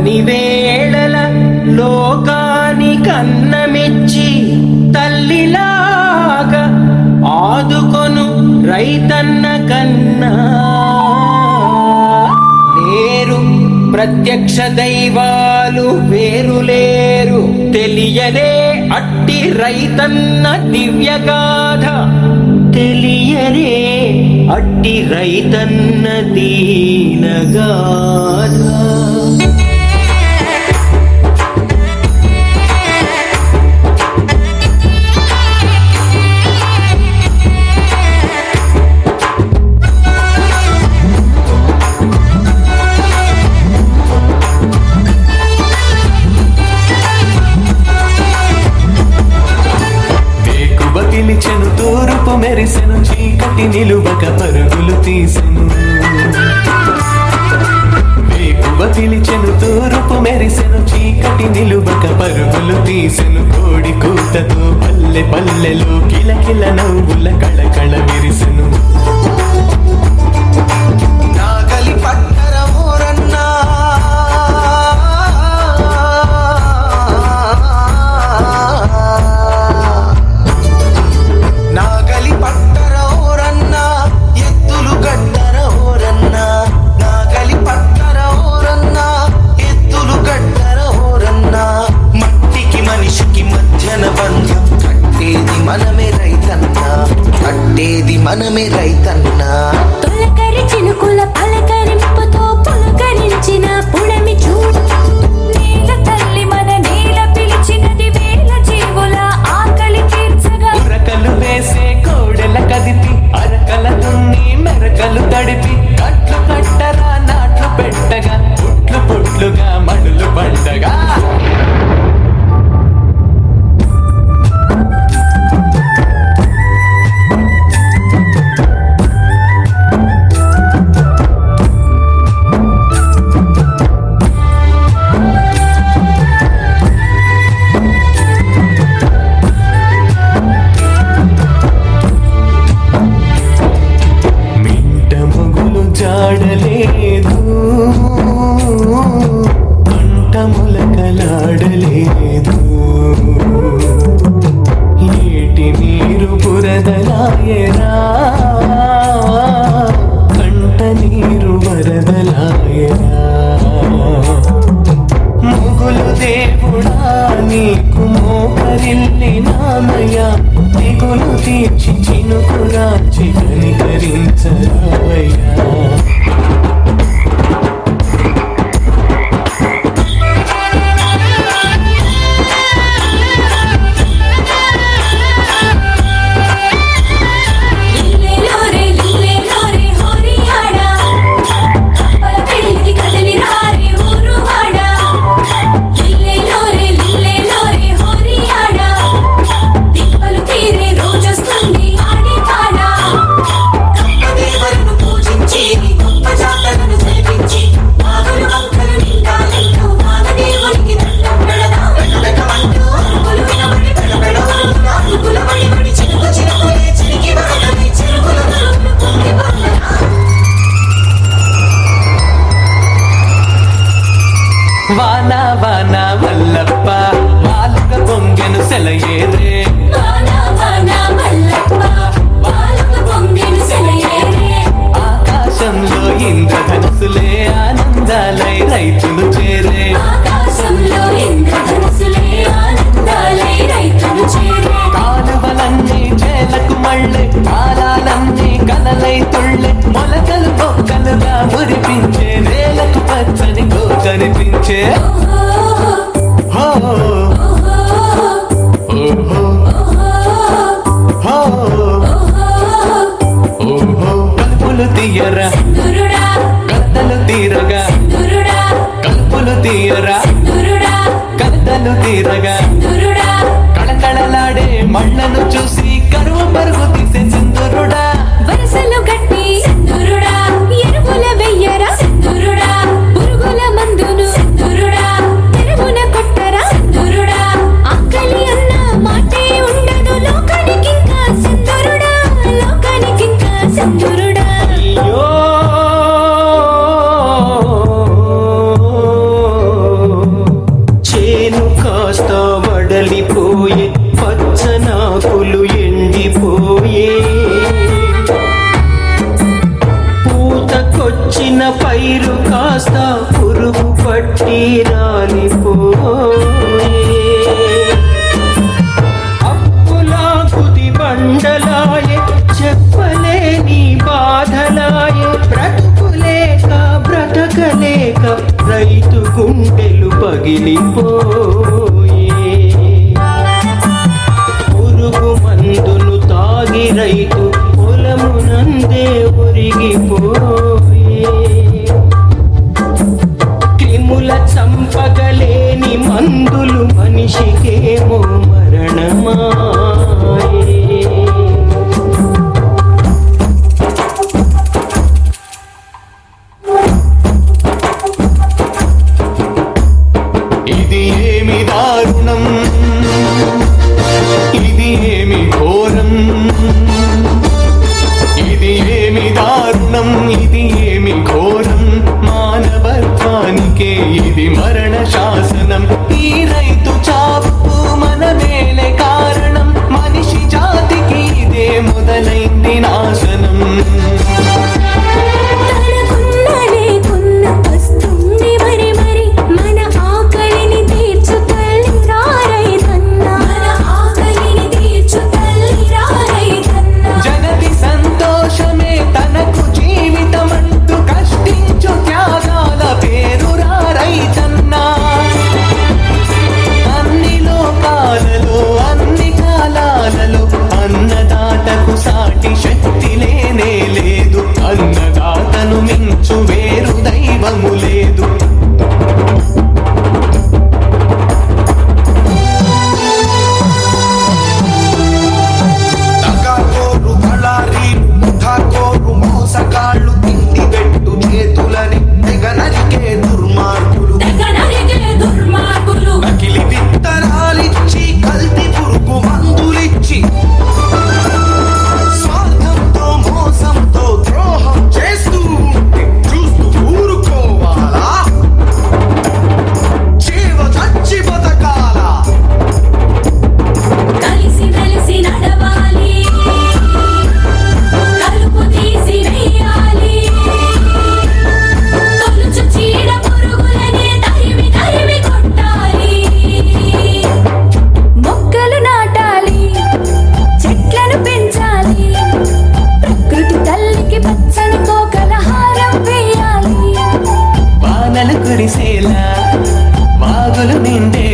అందని వేళల లోకానికన్నమిచ్చి తల్లిలాగా ఆదుకొను రైతన్న కన్నా లేరు ప్రత్యక్ష దైవాలు వేరులేరు. తెలియలే అట్టి రైతన్న దివ్యగాథ, తెలియలే అట్టి రైతన్న దీనగాథ. పిలిచెను తూర్పు మెరిసెను, చీకటి నిలువక పరుగులు తీసెను. వేకువ పిలిచెను తూర్పు మెరిసెను, చీకటి నిలువక పరుగులు తీసెను. కోడి కూతతో పల్లె పల్లెలో కిలకిల నవ్వుల కళకళ విరిసెను. నాగలి పట్టర ఊరన్నా మనమే రైతన్నా. తొలకరి చినుకుల పలకరింపుతో పులకరించిన పుడమి చూడు. నేల తల్లి మన నేల పిలిచినది వేల జీవుల ఆకలి తీర్చగా. ఉరకలు వేసే కోడెల కదిపి అరకల దున్ని మెరకలు తడిపి కట్లు కట్టరా నాట్లు పెట్టగా పుట్లు పుట్లుగా మడులు పండగా. జాడలేదు పంట ములకలాడలేదు, ఏటి నీరు బురదలాయరా కంట నీరు వరదలాయరా. ముగులు దేవుడా నీకు మోకరిల్లి నామయ్య, దిగులు తీర్చి చినుకు రాచి కనికరించరావయ్యా. వానా వానా వల్లప్ప వాలుక పొంగెను సెలయేరే. ఆకాశంలో ఇంద్రధనుసులే ఆనందాలై రైతులు చేరే. కాలువలన్నీ చేలకు మళ్ళే కాలాలన్నీ కలలై తుళ్ళే. మొలకలు బొక్కలుగా మురిపించే నేలకు పచ్చని కనిపించే. కలుపులు తీయరా కలతలు తీరగా, కలుపులు తీయరా కలతలు తీరగా. కళకళలాడే మళ్ళను చూసి కరువు పరుగు తీసే సింధురుడా. వరసలు గట్టి సింధురుడా, ఎరువుల వెయ్యరా సింధురుడా, పురుగుల మందును సింధురుడా, తెరువున కొట్టరా సింధురుడా. ఆకలి అన్న మాటే ఉండదు లోకానికింకా సింధురుడా, లోకానికింకా సింధురుడా. కాస్త పురుగు పట్టి రాలిపోయే అప్పులా కుది బండలాయే చెప్పలేని బాధలాయే బ్రతుకులేక బ్రతకలేక రైతు గుండెలు పగిలిపోయే పురుగు మందులు తాగి రైతు పొలమునందే ఒరిగిపోయే క్రిముల చంపగలేని మందులు మనిషికేమో మరణమాయే ఇది ఏమి దారుణం, ఇది ఏమి ఘోరం, ఇది ఏమి దారుణం, ఇది ఏమి ఘోరం, మానవత్వానికే ఇది మరణ శాసనం. ఈ రైతు చావుకు మనమేలే కారణం, మనిషి జాతికి ఇదే మొదలైంది నాశనం. తనకున్న లేకున్న వస్తుంది మరి మరి మన ఆకలిని తీర్చు తల్లి రా రైతన్న మన ఆకలిని తీర్చు తల్లి రా రైతన్న జగతి సంతోషమే తనకు జీవితమంటూ కష్టించు త్యాగాల పేరురా రైతన్న. అన్ని లోకాలలో అన్ని కాలాలలో అన్నదాతకు సాటి శక్తి లేనే లేదు, అన్నదాతను మించు వేరు దైవము లేదు. తగాకోరు దళారీలు ముఠాకోరు మోసగాళ్ళు తిండి పెట్టు చేతులని తెగ నరికే దుర్మార్గులు తెగనరికే దుర్మార్గులు నకిలి విత్తనాలిచ్చి కల్తీ పురుగు మందులిచ్చి స్వార్థంతో మోసంతో ద్రోహం చేస్తూ ఉంటే చూస్తూ ఊరుకోవాలా? జీవ చచ్చి బతకాలా? కలిసి మెలిసి నడవాలి కలుపు తీసి వేయాలి తొలుచు చీడ పురుగులనే తరిమి తరిమి కొట్టాలి మొక్కలు నాటాలి చెట్లను పెంచాలి ప్రకృతి తల్లికి పచ్చని కోకల హారం వేయాలి వానలు కురిసేలా వాగులు నిండే